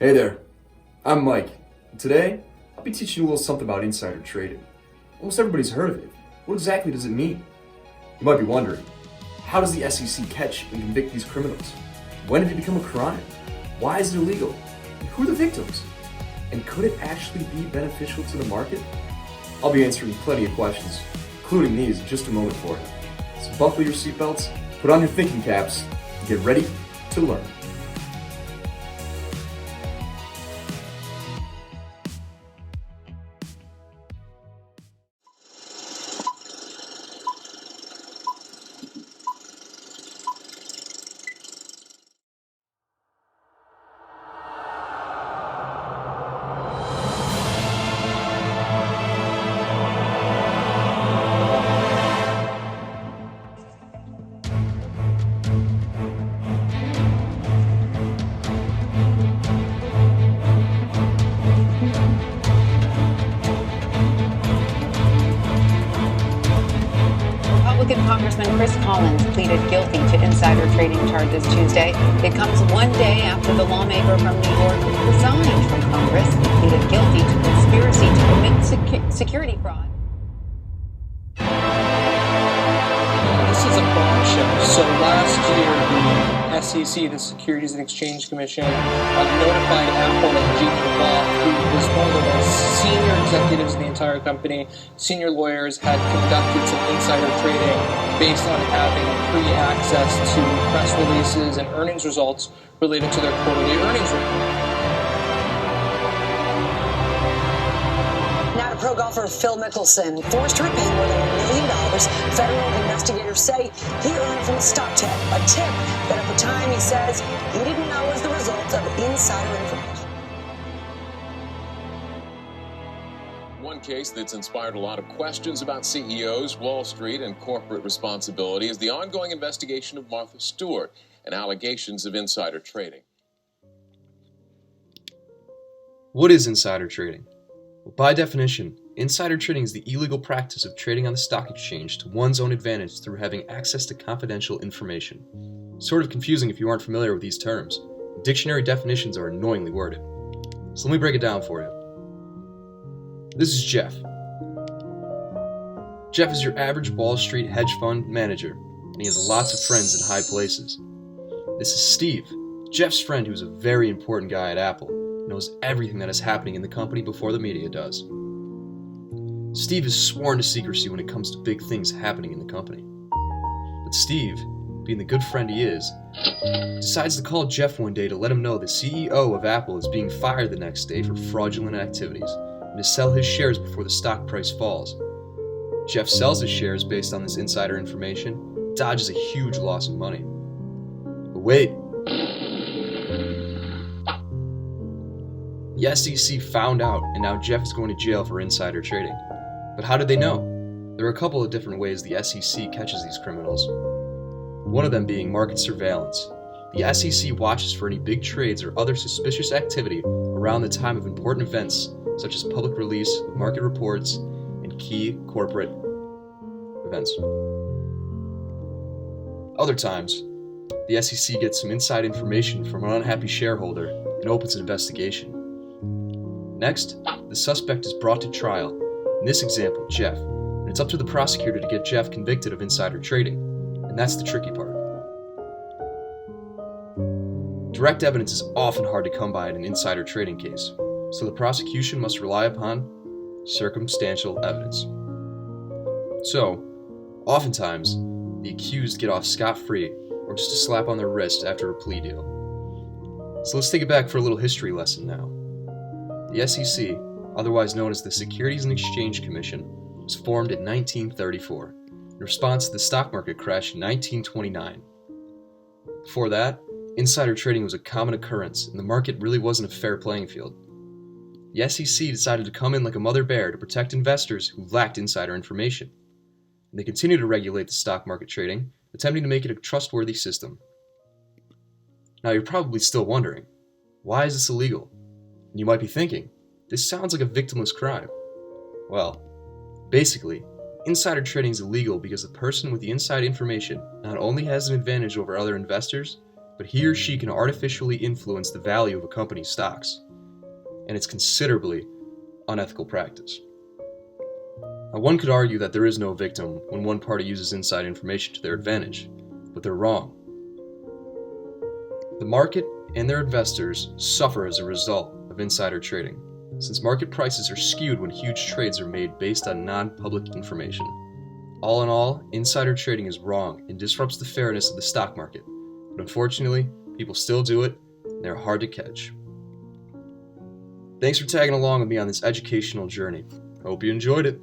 Hey there, I'm Mike. Today, I'll be teaching you a little something about insider trading. Almost everybody's heard of it. What exactly does it mean? You might be wondering, how does the SEC catch and convict these criminals? When did it become a crime? Why is it illegal? And who are the victims? And could it actually be beneficial to the market? I'll be answering plenty of questions, including these in just a moment for you. So buckle your seatbelts, put on your thinking caps, and get ready to learn. Republican Congressman Chris Collins pleaded guilty to insider trading charges Tuesday. It comes one day after the lawmaker from New York resigned from Congress and pleaded guilty to conspiracy to commit security fraud. This is a bombshell. So last year, the SEC, the Securities and Exchange Commission, notified Apple and Jean Law, who was one of the most senior executives in the entire company. Senior lawyers had conducted some insider trading based on having pre-access to press releases and earnings results related to their quarterly earnings report. Now to pro golfer Phil Mickelson, forced to repay more than $1 million. Federal investigators say he earned from a stock tip, a tip that at the time he says he didn't know was the result of insider information. One case that's inspired a lot of questions about CEOs, Wall Street, and corporate responsibility is the ongoing investigation of Martha Stewart and allegations of insider trading. What is insider trading? Well, by definition, insider trading is the illegal practice of trading on the stock exchange to one's own advantage through having access to confidential information. Sort of confusing if you aren't familiar with these terms. Dictionary definitions are annoyingly worded. So let me break it down for you. This is Jeff. Jeff is your average Wall Street hedge fund manager, and he has lots of friends in high places. This is Steve, Jeff's friend who's a very important guy at Apple, knows everything that is happening in the company before the media does. Steve is sworn to secrecy when it comes to big things happening in the company. But Steve, being the good friend he is, decides to call Jeff one day to let him know the CEO of Apple is being fired the next day for fraudulent activities, and to sell his shares before the stock price falls. Jeff sells his shares based on this insider information, dodges a huge loss of money. But wait. The SEC found out, and now Jeff is going to jail for insider trading. But how did they know? There are a couple of different ways the SEC catches these criminals. One of them being market surveillance. The SEC watches for any big trades or other suspicious activity around the time of important events, such as public release of market reports and key corporate events. Other times, the SEC gets some inside information from an unhappy shareholder and opens an investigation. Next, the suspect is brought to trial, in this example, Jeff, and it's up to the prosecutor to get Jeff convicted of insider trading, and that's the tricky part. Direct evidence is often hard to come by in an insider trading case, so the prosecution must rely upon circumstantial evidence. So, oftentimes, the accused get off scot-free or just a slap on their wrist after a plea deal. So let's take it back for a little history lesson now. The SEC, otherwise known as the Securities and Exchange Commission, was formed in 1934 in response to the stock market crash in 1929. Before that, insider trading was a common occurrence and the market really wasn't a fair playing field. The SEC decided to come in like a mother bear to protect investors who lacked insider information. And they continue to regulate the stock market trading, attempting to make it a trustworthy system. Now you're probably still wondering, why is this illegal? And you might be thinking, this sounds like a victimless crime. Well, basically, insider trading is illegal because the person with the inside information not only has an advantage over other investors, but he or she can artificially influence the value of a company's stocks, and it's considerably unethical practice. Now, one could argue that there is no victim when one party uses inside information to their advantage, but they're wrong. The market and their investors suffer as a result of insider trading, since market prices are skewed when huge trades are made based on non-public information. All in all, insider trading is wrong and disrupts the fairness of the stock market, but unfortunately, people still do it, and they're hard to catch. Thanks for tagging along with me on this educational journey. I hope you enjoyed it.